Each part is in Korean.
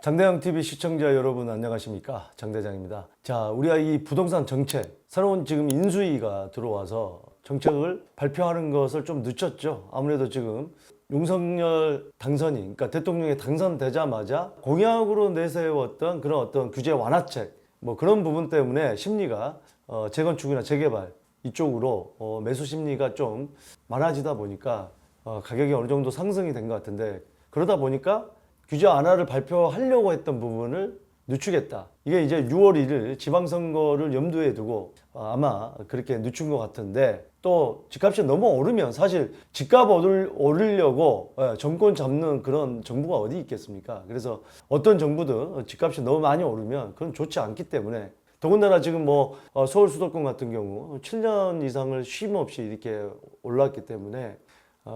장대장 TV 시청자 여러분 안녕하십니까? 장대장입니다. 자, 우리가 이 부동산 정책, 새로운 지금 인수위가 들어와서 정책을 발표하는 것을 좀 늦췄죠. 아무래도 지금 윤석열 당선이, 그러니까 대통령이 당선되자마자 공약으로 내세웠던 그런 어떤 규제 완화책, 뭐 그런 부분 때문에 심리가 재건축이나 재개발 이쪽으로 매수 심리가 좀 많아지다 보니까 가격이 어느 정도 상승이 된 것 같은데, 그러다 보니까 규제 완화를 발표하려고 했던 부분을 늦추겠다. 이게 이제 6월 1일 지방선거를 염두에 두고 아마 그렇게 늦춘 것 같은데, 또 집값이 너무 오르면 사실 집값 오르려고 정권 잡는 그런 정부가 어디 있겠습니까? 그래서 어떤 정부든 집값이 너무 많이 오르면 그건 좋지 않기 때문에, 더군다나 지금 뭐 서울 수도권 같은 경우 7년 이상을 쉼 없이 이렇게 올랐기 때문에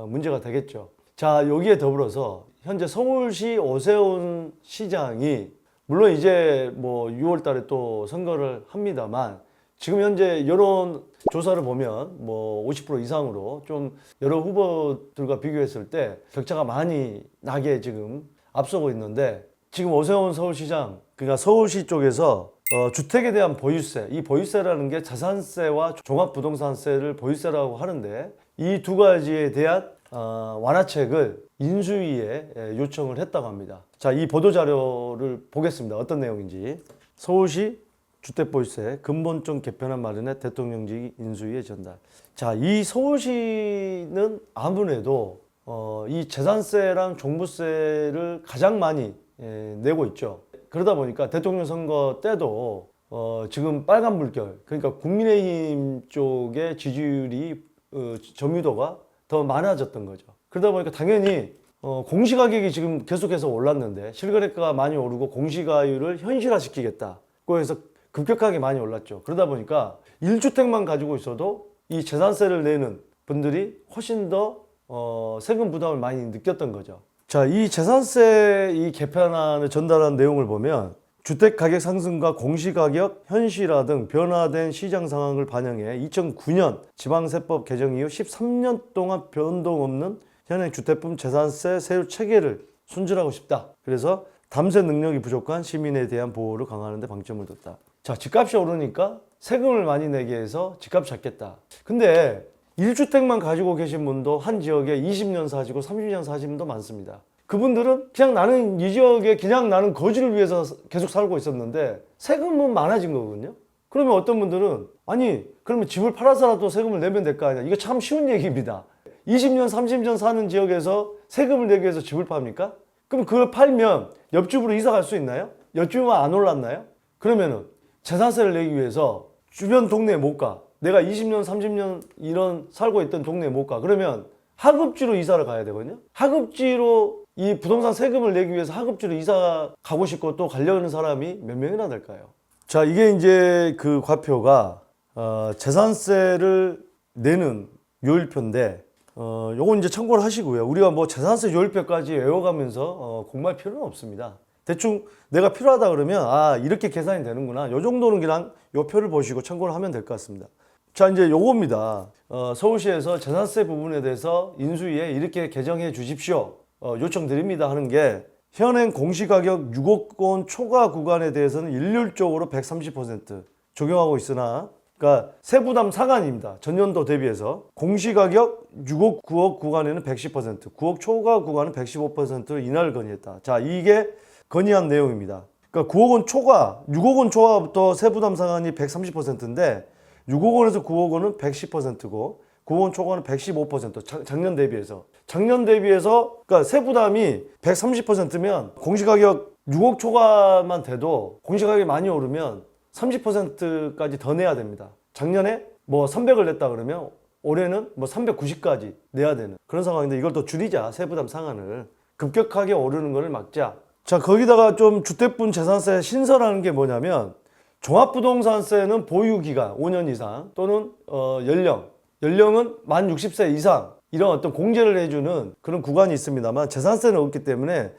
문제가 되겠죠. 자, 여기에 더불어서 현재 서울시 오세훈 시장이, 물론 이제 뭐 6월 달에 또 선거를 합니다만, 지금 현재 여론 조사를 보면 뭐 50% 이상으로 좀 여러 후보들과 비교했을 때 격차가 많이 나게 지금 앞서고 있는데, 지금 오세훈 서울시장, 그러니까 서울시 쪽에서 주택에 대한 보유세, 이 보유세라는 게 자산세와 종합부동산세를 보유세라고 하는데, 이 두 가지에 대한 완화책을 인수위에 요청을 했다고 합니다. 자, 이 보도자료를 보겠습니다. 어떤 내용인지. 서울시 주택보유세 근본적 개편안 마련에 대통령직 인수위에 전달. 자, 이 서울시는 아무래도 이 재산세랑 종부세를 가장 많이 내고 있죠. 그러다 보니까 대통령 선거 때도 지금 빨간 물결, 그러니까 국민의힘 쪽의 지지율이 점유도가 더 많아졌던 거죠. 그러다 보니까 당연히 공시가격이 지금 계속해서 올랐는데, 실거래가가 많이 오르고 공시가율을 현실화시키겠다고 해서 급격하게 많이 올랐죠. 그러다 보니까 1주택만 가지고 있어도 이 재산세를 내는 분들이 훨씬 더 세금 부담을 많이 느꼈던 거죠. 자, 이 재산세 이 개편안을 전달한 내용을 보면, 주택 가격 상승과 공시가격 현실화 등 변화된 시장 상황을 반영해 2009년 지방세법 개정 이후 13년 동안 변동 없는 현행 주택품 재산세 세율 체계를 순절하고 싶다. 그래서 담세 능력이 부족한 시민에 대한 보호를 강화하는 데 방점을 뒀다. 자, 집값이 오르니까 세금을 많이 내게 해서 집값 잡겠다. 근데 1주택만 가지고 계신 분도 한 지역에 20년 사시고 30년 사시는 분도 많습니다. 그분들은 그냥 나는 이 지역에 그냥 나는 거주를 위해서 계속 살고 있었는데 세금은 많아진 거거든요. 그러면 어떤 분들은, 아니 그러면 집을 팔아서라도 세금을 내면 될 거 아니야. 이거 참 쉬운 얘기입니다. 20년 30년 사는 지역에서 세금을 내기 위해서 집을 팝니까? 그럼 그걸 팔면 옆집으로 이사 갈 수 있나요? 옆집은 안 올랐나요? 그러면은 재산세를 내기 위해서 주변 동네에 못 가. 내가 20년 30년 이런 살고 있던 동네에 못 가. 그러면 하급지로 이사를 가야 되거든요. 하급지로 이 부동산 세금을 내기 위해서 하급지로 이사 가고 싶고 또 가려는 사람이 몇 명이나 될까요? 자, 이게 이제 그 과표가 재산세를 내는 요일표인데, 요건 이제 참고를 하시고요. 우리가 뭐 재산세 요일표까지 외워가면서 공부할 필요는 없습니다. 대충 내가 필요하다 그러면 이렇게 계산이 되는구나, 요 정도는 그냥 요 표를 보시고 참고를 하면 될 것 같습니다. 자, 이제 요겁니다. 서울시에서 재산세 부분에 대해서 인수위에 이렇게 개정해 주십시오, 요청드립니다 하는 게, 현행 공시가격 6억 원 초과 구간에 대해서는 일률적으로 130% 적용하고 있으나, 그러니까 세부담 상한입니다. 전년도 대비해서 공시가격 6억 9억 구간에는 110%, 9억 초과 구간은 115% 인하를 건의했다. 자, 이게 건의한 내용입니다. 그러니까 9억 원 초과, 6억 원 초과부터 세부담 상한이 130%인데 6억 원에서 9억 원은 110%고 9억 원 초과는 115%, 작년 대비해서. 작년 대비해서, 그러니까 세부담이 130%면 공시가격 6억 초과만 돼도 공시가격이 많이 오르면 30%까지 더 내야 됩니다. 작년에 뭐 300을 냈다 그러면 올해는 뭐 390까지 내야 되는 그런 상황인데, 이걸 더 줄이자. 세부담 상한을 급격하게 오르는 것을 막자. 자, 거기다가 좀 주택분 재산세 신설하는 게 뭐냐면, 종합부동산세는 보유기간 5년 이상 또는 연령은 만 60세 이상, 이런 어떤 공제를 해주는 그런 구간이 있습니다만, 재산세는 없기 때문에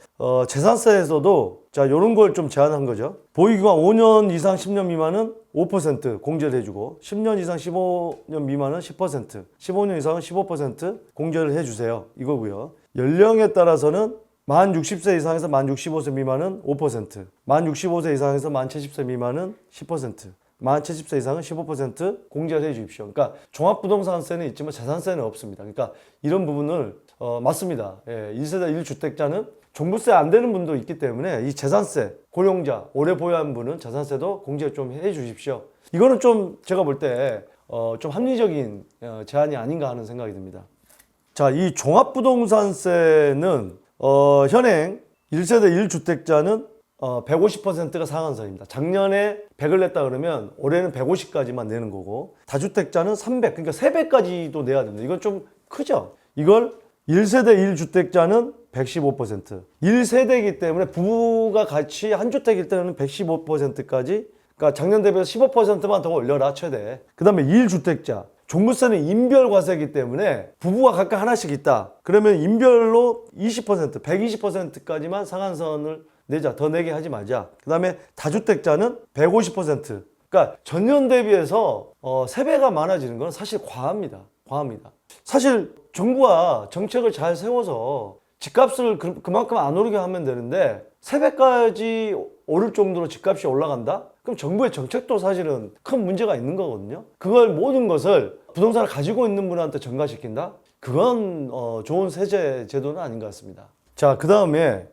재산세에서도 자, 이런 걸 좀 제한한 거죠. 보유기간 5년 이상 10년 미만은 5% 공제를 해주고, 10년 이상 15년 미만은 10%, 15년 이상은 15% 공제를 해주세요, 이거고요. 연령에 따라서는 만 60세 이상에서 만 65세 미만은 5%, 만 65세 이상에서 만 70세 미만은 10%, 만 70세 이상은 15% 공제를 해 주십시오. 그러니까 종합부동산세는 있지만 재산세는 없습니다. 그러니까 이런 부분을 맞습니다. 예, 1세대 1주택자는 종부세 안 되는 분도 있기 때문에 이 재산세, 고령자, 오래 보유한 분은 재산세도 공제 좀 해 주십시오. 이거는 좀 제가 볼 때 좀 합리적인 제안이 아닌가 하는 생각이 듭니다. 자, 이 종합부동산세는 현행 1세대 1주택자는 150%가 상한선입니다. 작년에 100을 냈다 그러면 올해는 150까지만 내는 거고, 다주택자는 300, 그러니까 3배까지도 내야 됩니다. 이건 좀 크죠? 이걸 1세대 1주택자는 115%, 1세대이기 때문에 부부가 같이 한 주택일 때는 115%까지, 그러니까 작년 대비해서 15%만 더 올려라 최대. 그 다음에 1주택자, 종부세는 인별과세이기 때문에 부부가 각각 하나씩 있다. 그러면 인별로 20%, 120%까지만 상한선을 내자. 더 내게 하지 말자. 그 다음에 다주택자는 150%. 그러니까 전년 대비해서 3배가 많아지는 건 사실 과합니다. 과합니다. 사실 정부가 정책을 잘 세워서 집값을 그만큼 안 오르게 하면 되는데 3배까지 오를 정도로 집값이 올라간다? 그럼 정부의 정책도 사실은 큰 문제가 있는 거거든요. 그걸 모든 것을 부동산을 가지고 있는 분한테 전가시킨다? 그건 좋은 세제 제도는 아닌 것 같습니다. 자, 그 다음에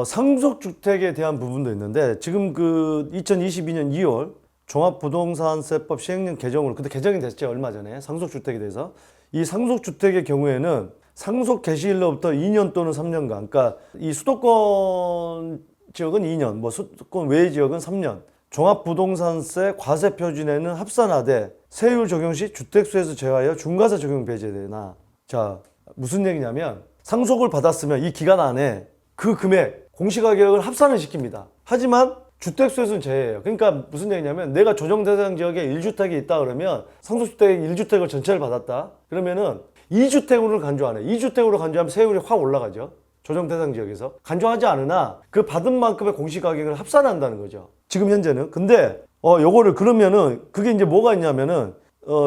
상속주택에 대한 부분도 있는데, 지금 그 2022년 2월 종합부동산세법 시행령 개정으로, 근데 개정이 됐죠, 얼마 전에. 상속주택에 대해서. 이 상속주택의 경우에는 상속 개시일로부터 2년 또는 3년간, 그러니까 이 수도권 지역은 2년, 뭐 수도권 외의 지역은 3년, 종합부동산세 과세 표준에는 합산하되 세율 적용 시 주택수에서 제외하여 중과세 적용 배제되나. 자, 무슨 얘기냐면 상속을 받았으면 이 기간 안에 그 금액, 공시가격을 합산을 시킵니다. 하지만 주택수에서는 제외해요. 그러니까 무슨 얘기냐면 내가 조정 대상 지역에 1주택이 있다 그러면 상속주택 1주택을 전체를 받았다. 그러면은 2주택으로 간주 안 해. 2주택으로 간주하면 세율이 확 올라가죠. 조정 대상 지역에서. 간주하지 않으나 그 받은 만큼의 공시가격을 합산한다는 거죠. 지금 현재는. 근데 요거를 그러면은 그게 이제 뭐가 있냐면은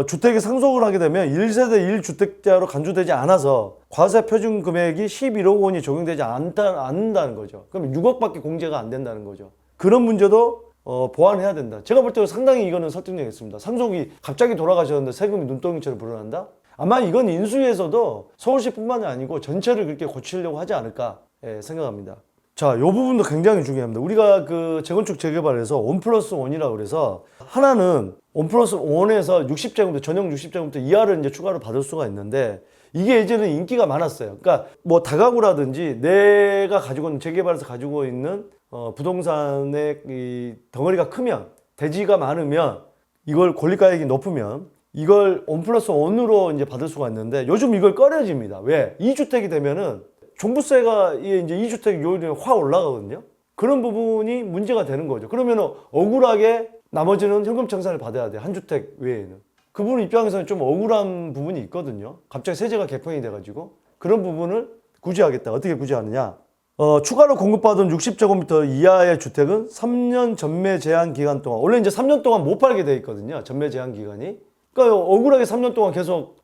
주택이 상속을 하게 되면 1세대 1주택자로 간주되지 않아서 과세 표준 금액이 11억 원이 적용되지 않는다는 거죠. 그럼 6억밖에 공제가 안 된다는 거죠. 그런 문제도 보완해야 된다. 제가 볼 때는 상당히 이거는 설득력이 있습니다. 상속이 갑자기 돌아가셨는데 세금이 눈덩이처럼 불어난다? 아마 이건 인수위에서도 서울시뿐만이 아니고 전체를 그렇게 고치려고 하지 않을까 생각합니다. 자, 이 부분도 굉장히 중요합니다. 우리가 그 재건축 재개발에서 1+1이라고 그래서 하나는 1+1에서 60제곱미터, 전용 60제곱미터 이하를 이제 추가로 받을 수가 있는데, 이게 예전에 인기가 많았어요. 그러니까 뭐 다가구라든지 내가 가지고 있는, 재개발에서 가지고 있는 부동산의 이 덩어리가 크면, 대지가 많으면, 이걸 권리가액이 높으면 이걸 1+1으로 이제 받을 수가 있는데, 요즘 이걸 꺼려집니다. 왜? 2주택이 되면은 종부세가 이제 2주택 요율이 확 올라가거든요. 그런 부분이 문제가 되는 거죠. 그러면 억울하게 나머지는 현금 청산을 받아야 돼. 한 주택 외에는. 그분 입장에서는 좀 억울한 부분이 있거든요. 갑자기 세제가 개편이 돼가지고. 그런 부분을 구제하겠다. 어떻게 구제하느냐. 추가로 공급받은 60제곱미터 이하의 주택은 3년 전매 제한 기간 동안, 원래 이제 3년 동안 못 팔게 돼 있거든요. 전매 제한 기간이. 그러니까 억울하게 3년 동안 계속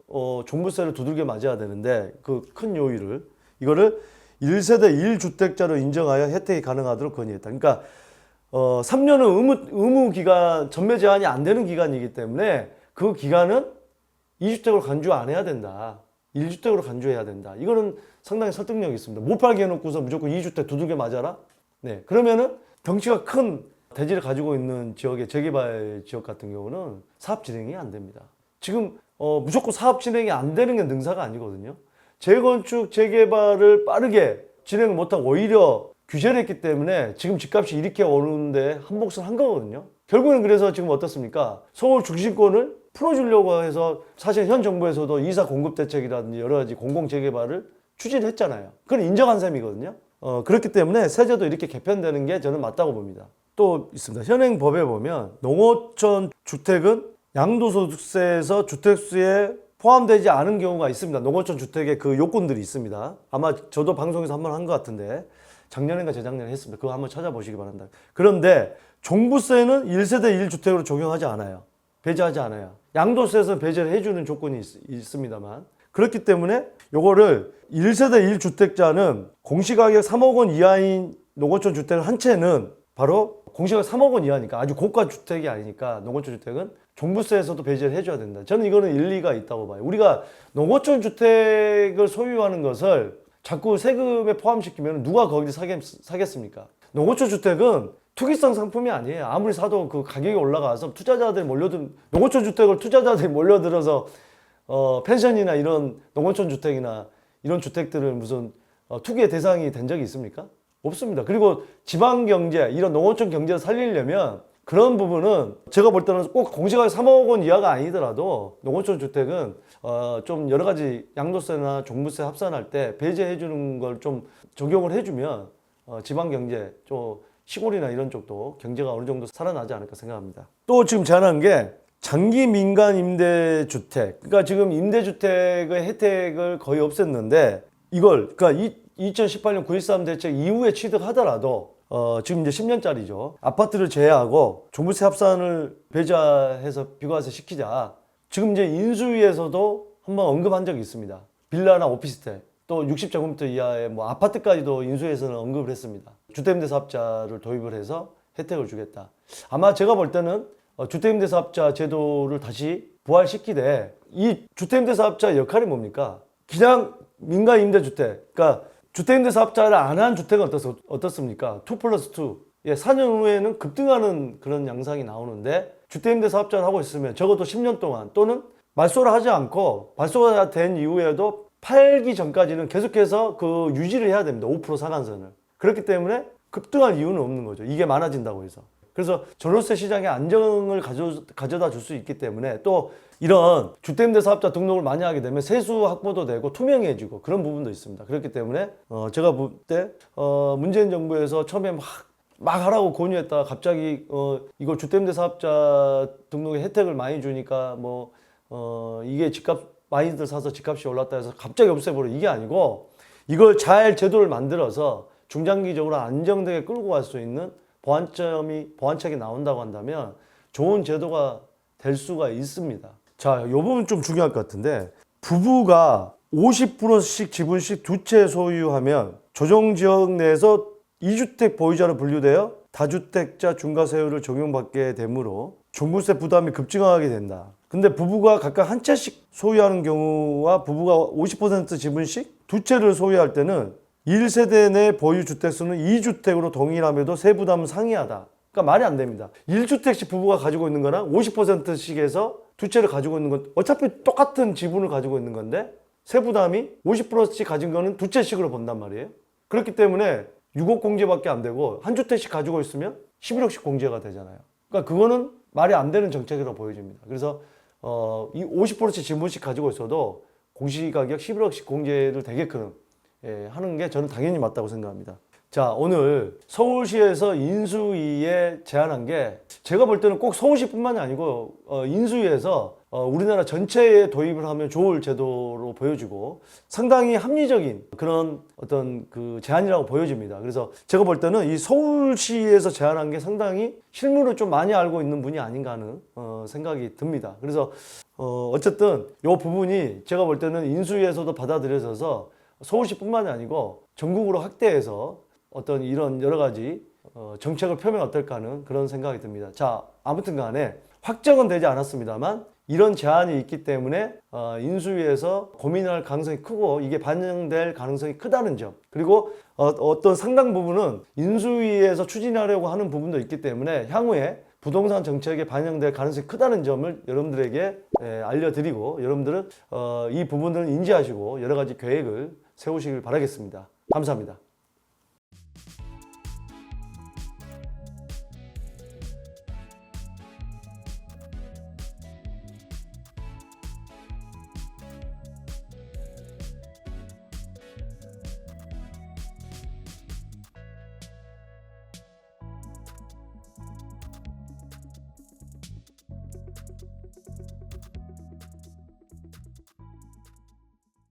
종부세를 두들겨 맞아야 되는데, 그 큰 요율을, 이거를 1세대 1주택자로 인정하여 혜택이 가능하도록 건의했다. 그러니까 3년은 의무 기간, 전매 제한이 안 되는 기간이기 때문에 그 기간은 2주택으로 간주 안 해야 된다. 1주택으로 간주해야 된다. 이거는 상당히 설득력이 있습니다. 못 팔게 해놓고서 무조건 2주택 두들겨 맞아라? 네. 그러면은 덩치가 큰 대지를 가지고 있는 지역의 재개발 지역 같은 경우는 사업 진행이 안 됩니다. 지금 무조건 사업 진행이 안 되는 게 능사가 아니거든요. 재건축, 재개발을 빠르게 진행을 못하고 오히려 규제를 했기 때문에 지금 집값이 이렇게 오르는데 한 몫을 한 거거든요. 결국은 그래서 지금 어떻습니까? 서울 중심권을 풀어주려고 해서 사실 현 정부에서도 이사 공급 대책이라든지 여러 가지 공공 재개발을 추진을 했잖아요. 그건 인정한 셈이거든요. 그렇기 때문에 세제도 이렇게 개편되는 게 저는 맞다고 봅니다. 또 있습니다. 현행 법에 보면 농어촌 주택은 양도소득세에서 주택수에 포함되지 않은 경우가 있습니다. 농어촌 주택의 그 요건들이 있습니다. 아마 저도 방송에서 한번 한 것 같은데 작년인가 재작년에 했습니다. 그거 한번 찾아보시기 바랍니다. 그런데 종부세는 1세대 1주택으로 적용하지 않아요. 배제하지 않아요. 양도세에서 배제를 해주는 조건이 있습니다만, 그렇기 때문에 요거를 1세대 1주택자는 공시가격 3억 원 이하인 농어촌 주택 한 채는 바로 공시가격 3억 원 이하니까 아주 고가 주택이 아니니까 농어촌 주택은 종부세에서도 배제를 해줘야 된다. 저는 이거는 일리가 있다고 봐요. 우리가 농어촌 주택을 소유하는 것을 자꾸 세금에 포함시키면 누가 거기서 사겠습니까? 농어촌 주택은 투기성 상품이 아니에요. 아무리 사도 그 가격이 올라가서 투자자들이 농어촌 주택을 투자자들이 몰려들어서 펜션이나 이런 농어촌 주택이나 이런 주택들을 무슨 투기의 대상이 된 적이 있습니까? 없습니다. 그리고 지방 경제, 이런 농어촌 경제를 살리려면 그런 부분은 제가 볼 때는 꼭 공시가격 3억 원 이하가 아니더라도 농어촌 주택은 좀 여러 가지 양도세나 종부세 합산할 때 배제해 주는 걸 좀 적용을 해주면 지방 경제, 좀 시골이나 이런 쪽도 경제가 어느 정도 살아나지 않을까 생각합니다. 또 지금 제안한 게 장기 민간 임대주택. 그러니까 지금 임대주택의 혜택을 거의 없앴는데 이걸 그러니까 2018년 9.13 대책 이후에 취득하더라도 지금 이제 10년짜리죠. 아파트를 제외하고 종부세 합산을 배제해서 비과세 시키자. 지금 이제 인수위에서도 한번 언급한 적이 있습니다. 빌라나 오피스텔 또 60제곱미터 이하의 뭐 아파트까지도 인수위에서는 언급을 했습니다. 주택임대사업자를 도입을 해서 혜택을 주겠다. 아마 제가 볼 때는 주택임대사업자 제도를 다시 부활시키되 이 주택임대사업자 역할이 뭡니까? 그냥 민간 임대주택, 그러니까 주택임대사업자를 안 한 주택은 어떻습니까? 2+2. 예, 4년 후에는 급등하는 그런 양상이 나오는데 주택임대사업자를 하고 있으면 적어도 10년 동안 또는 말소를 하지 않고 말소가 된 이후에도 팔기 전까지는 계속해서 그 유지를 해야 됩니다. 5% 상한선을. 그렇기 때문에 급등할 이유는 없는 거죠. 이게 많아진다고 해서. 그래서 전월세 시장의 안정을 가져다 줄 수 있기 때문에 또 이런 주택임대사업자 등록을 많이 하게 되면 세수 확보도 되고 투명해지고 그런 부분도 있습니다. 그렇기 때문에 제가 볼 때 문재인 정부에서 처음에 막 하라고 권유했다가 갑자기 이걸 주택임대사업자 등록에 혜택을 많이 주니까 이게 집값 많이들 사서 집값이 올랐다 해서 갑자기 없애버려 이게 아니고 이걸 잘 제도를 만들어서 중장기적으로 안정되게 끌고 갈 수 있는 보완책이 나온다고 한다면 좋은 제도가 될 수가 있습니다. 자, 이 부분 좀 중요할 것 같은데 부부가 50%씩 지분씩 두 채 소유하면 조정지역 내에서 2주택 보유자로 분류되어 다주택자 중과세율을 적용받게 되므로 종부세 부담이 급증하게 된다. 근데 부부가 각각 한 채씩 소유하는 경우와 부부가 50% 지분씩 두 채를 소유할 때는 1세대 내 보유 주택수는 2주택으로 동일함에도 세부담은 상이하다. 그러니까 말이 안 됩니다. 1주택씩 부부가 가지고 있는 거랑 50%씩에서 두 채를 가지고 있는 건 어차피 똑같은 지분을 가지고 있는 건데 세부담이 50%씩 가진 거는 두 채씩으로 본단 말이에요. 그렇기 때문에 6억 공제밖에 안 되고 한 주택씩 가지고 있으면 11억씩 공제가 되잖아요. 그러니까 그거는 말이 안 되는 정책이라고 보여집니다. 그래서 이 50%씩 지분씩 가지고 있어도 공시가격 11억씩 공제를 되게끔 하는 게 저는 당연히 맞다고 생각합니다. 자, 오늘 서울시에서 인수위에 제안한 게 제가 볼 때는 꼭 서울시뿐만이 아니고 인수위에서 우리나라 전체에 도입을 하면 좋을 제도로 보여지고 상당히 합리적인 그런 어떤 그 제안이라고 보여집니다. 그래서 제가 볼 때는 이 서울시에서 제안한 게 상당히 실무를 좀 많이 알고 있는 분이 아닌가 하는 생각이 듭니다. 그래서 어쨌든 이 부분이 제가 볼 때는 인수위에서도 받아들여져서 서울시뿐만이 아니고 전국으로 확대해서 어떤 이런 여러 가지 정책을 펴면 어떨까 하는 그런 생각이 듭니다. 자, 아무튼 간에 확정은 되지 않았습니다만 이런 제안이 있기 때문에 인수위에서 고민할 가능성이 크고 이게 반영될 가능성이 크다는 점, 그리고 어떤 상당 부분은 인수위에서 추진하려고 하는 부분도 있기 때문에 향후에 부동산 정책에 반영될 가능성이 크다는 점을 여러분들에게 알려드리고 여러분들은 이 부분들을 인지하시고 여러 가지 계획을 세우시길 바라겠습니다. 감사합니다.